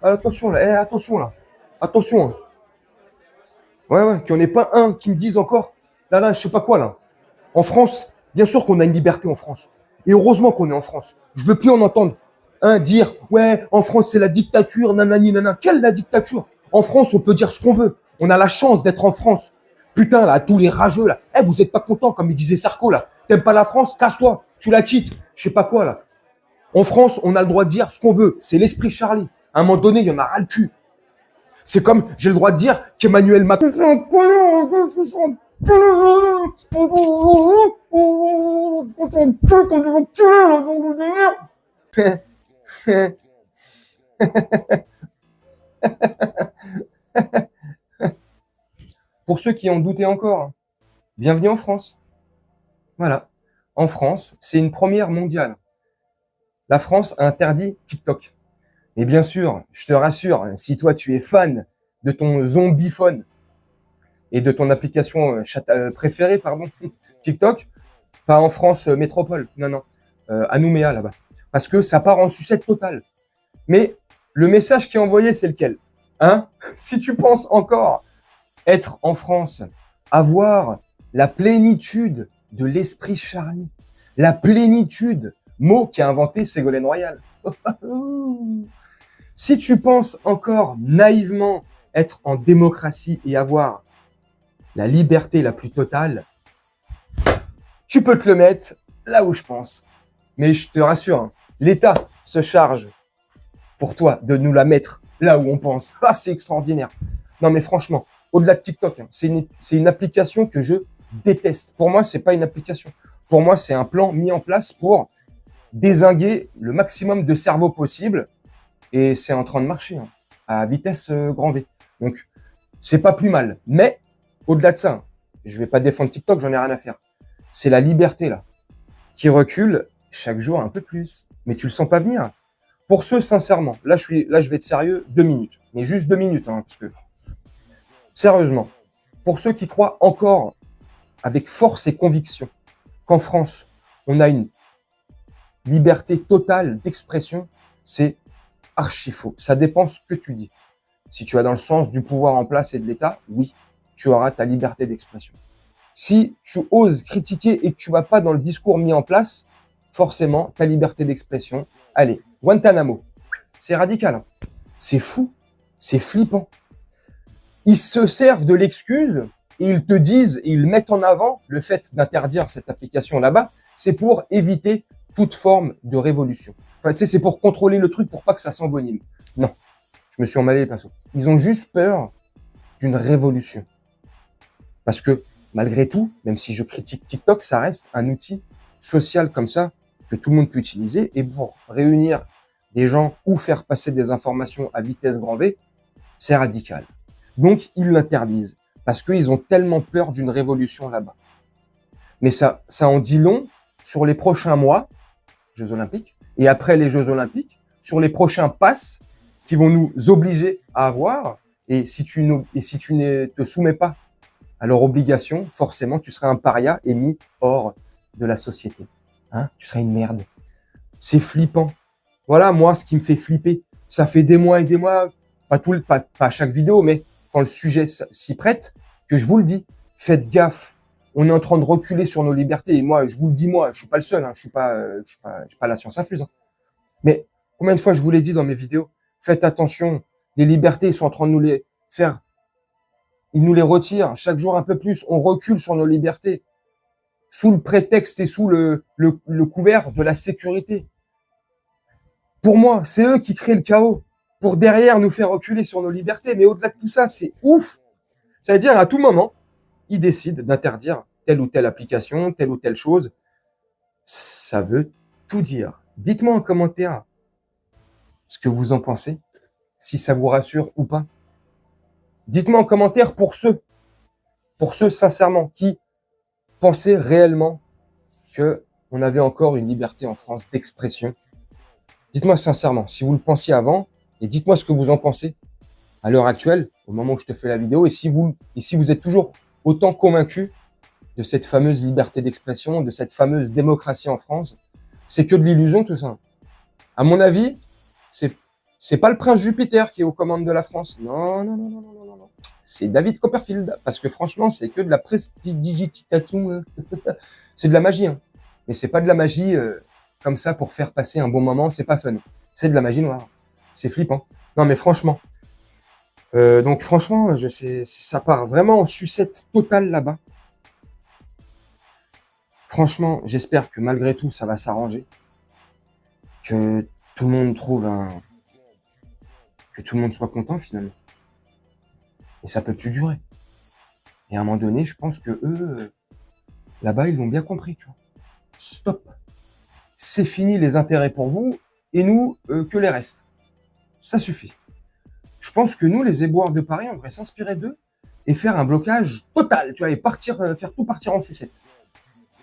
Attention là, attention là. Attention, hein. Ouais, qu'il n'y en ait pas un qui me dise encore, là, je sais pas quoi là. En France, bien sûr qu'on a une liberté en France. Et heureusement qu'on est en France. Je veux plus en entendre un dire, ouais, en France c'est la dictature, nanani, nanana. Quelle la dictature? En France, on peut dire ce qu'on veut. On a la chance d'être en France. Putain, là, tous les rageux, là. Eh, vous êtes pas contents, comme il disait Sarko, là. T'aimes pas la France? Casse-toi. Tu la quittes. Je sais pas quoi, là. En France, on a le droit de dire ce qu'on veut. C'est l'esprit Charlie. À un moment donné, il y en a ras le cul. C'est comme, j'ai le droit de dire qu'Emmanuel Macron, c'est un connard, c'est un connard. Pour ceux qui en doutaient encore, bienvenue en France. Voilà. En France, c'est une première mondiale. La France a interdit TikTok. Et bien sûr, je te rassure, si toi tu es fan de ton zombiphone et de ton application préférée, pardon, TikTok, pas en France métropole, non, à Nouméa là-bas, parce que ça part en sucette totale. Mais le message qui est envoyé, c'est lequel? Hein? Si tu penses encore être en France, avoir la plénitude de l'esprit Charlie, la plénitude, mot qui a inventé Ségolène Royal. Si tu penses encore naïvement être en démocratie et avoir la liberté la plus totale, tu peux te le mettre là où je pense. Mais je te rassure, hein, l'État se charge pour toi de nous la mettre là où on pense. Ah, c'est extraordinaire. Non, mais franchement, au-delà de TikTok, hein, c'est une application que je déteste. Pour moi, c'est pas une application. Pour moi, c'est un plan mis en place pour dézinguer le maximum de cerveau possible. Et c'est en train de marcher, hein, à vitesse grand V. Donc, c'est pas plus mal. Mais, au-delà de ça, hein, je vais pas défendre TikTok, j'en ai rien à faire. C'est la liberté, là, qui recule chaque jour un peu plus. Mais tu le sens pas venir. Pour ceux, sincèrement, là, je vais être sérieux, 2 minutes. Mais juste 2 minutes, hein, parce que, sérieusement, pour ceux qui croient encore avec force et conviction qu'en France, on a une liberté totale d'expression, c'est archi faux. Ça dépend ce que tu dis. Si tu vas dans le sens du pouvoir en place et de l'État, oui, tu auras ta liberté d'expression. Si tu oses critiquer et que tu vas pas dans le discours mis en place, forcément, ta liberté d'expression, allez, Guantanamo. C'est radical, hein. C'est fou, c'est flippant. Ils se servent de l'excuse et ils te disent, et ils mettent en avant le fait d'interdire cette application là-bas, c'est pour éviter toute forme de révolution. Enfin, tu sais, c'est pour contrôler le truc pour pas que ça s'envenime. Non, je me suis emmêlé les pinceaux. Ils ont juste peur d'une révolution. Parce que, malgré tout, même si je critique TikTok, ça reste un outil social comme ça que tout le monde peut utiliser. Et pour réunir des gens ou faire passer des informations à vitesse grand V, c'est radical. Donc, ils l'interdisent parce qu'ils ont tellement peur d'une révolution là-bas. Mais ça en dit long sur les prochains mois, Jeux Olympiques, et après les Jeux Olympiques, sur les prochains passes qui vont nous obliger à avoir. Et si tu ne te soumets pas à leur obligation, forcément, tu seras un paria et mis hors de la société. Hein, tu seras une merde. C'est flippant. Voilà, moi, ce qui me fait flipper. Ça fait des mois et des mois, pas à chaque vidéo, mais quand le sujet s'y prête, que je vous le dis, faites gaffe. On est en train de reculer sur nos libertés. Et moi, je vous le dis, moi, je suis pas le seul. Hein, je suis pas la science infuse. Hein. Mais combien de fois je vous l'ai dit dans mes vidéos, faites attention. Les libertés, ils sont en train de nous les faire. Ils nous les retirent chaque jour un peu plus. On recule sur nos libertés sous le prétexte et sous le couvert de la sécurité. Pour moi, c'est eux qui créent le chaos pour derrière nous faire reculer sur nos libertés. Mais au-delà de tout ça, c'est ouf. Ça veut dire à tout moment, ils décident d'interdire telle ou telle application, telle ou telle chose. Ça veut tout dire. Dites-moi en commentaire ce que vous en pensez, si ça vous rassure ou pas. Dites-moi en commentaire pour ceux sincèrement qui pensaient réellement que on avait encore une liberté en France d'expression. Dites-moi sincèrement si vous le pensiez avant et dites-moi ce que vous en pensez à l'heure actuelle, au moment où je te fais la vidéo, et si vous êtes toujours autant convaincu de cette fameuse liberté d'expression, de cette fameuse démocratie en France. C'est que de l'illusion tout ça. À mon avis, C'est pas le prince Jupiter qui est aux commandes de la France. Non, non, non, non, non, non, non. C'est David Copperfield. Parce que franchement, c'est que de la prestidigitation. C'est de la magie, hein. Mais c'est pas de la magie comme ça pour faire passer un bon moment. C'est pas fun. C'est de la magie noire. C'est flippant. Non, mais franchement. Donc franchement, ça part vraiment en sucette totale là-bas. Franchement, j'espère que malgré tout, ça va s'arranger. Que tout le monde que tout le monde soit content finalement. Et ça peut plus durer. Et à un moment donné, je pense que eux, là-bas, ils l'ont bien compris, tu vois. Stop. C'est fini les intérêts pour vous, et nous, que les restes. Ça suffit. Je pense que nous, les éboueurs de Paris, on devrait s'inspirer d'eux et faire un blocage total, tu vois, et faire tout partir en sucette.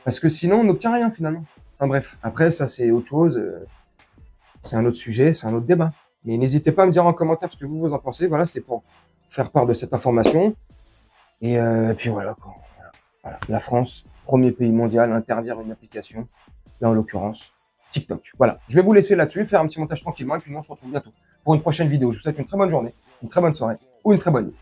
Parce que sinon, on n'obtient rien finalement. Enfin bref, après, ça c'est autre chose. C'est un autre sujet, c'est un autre débat. Mais n'hésitez pas à me dire en commentaire ce que vous en pensez. Voilà, c'est pour faire part de cette information. Et puis voilà, quoi. Voilà. La France, premier pays mondial à interdire une application. Là, en l'occurrence, TikTok. Voilà. Je vais vous laisser là-dessus, faire un petit montage tranquillement. Et puis nous, on se retrouve bientôt pour une prochaine vidéo. Je vous souhaite une très bonne journée, une très bonne soirée ou une très bonne nuit.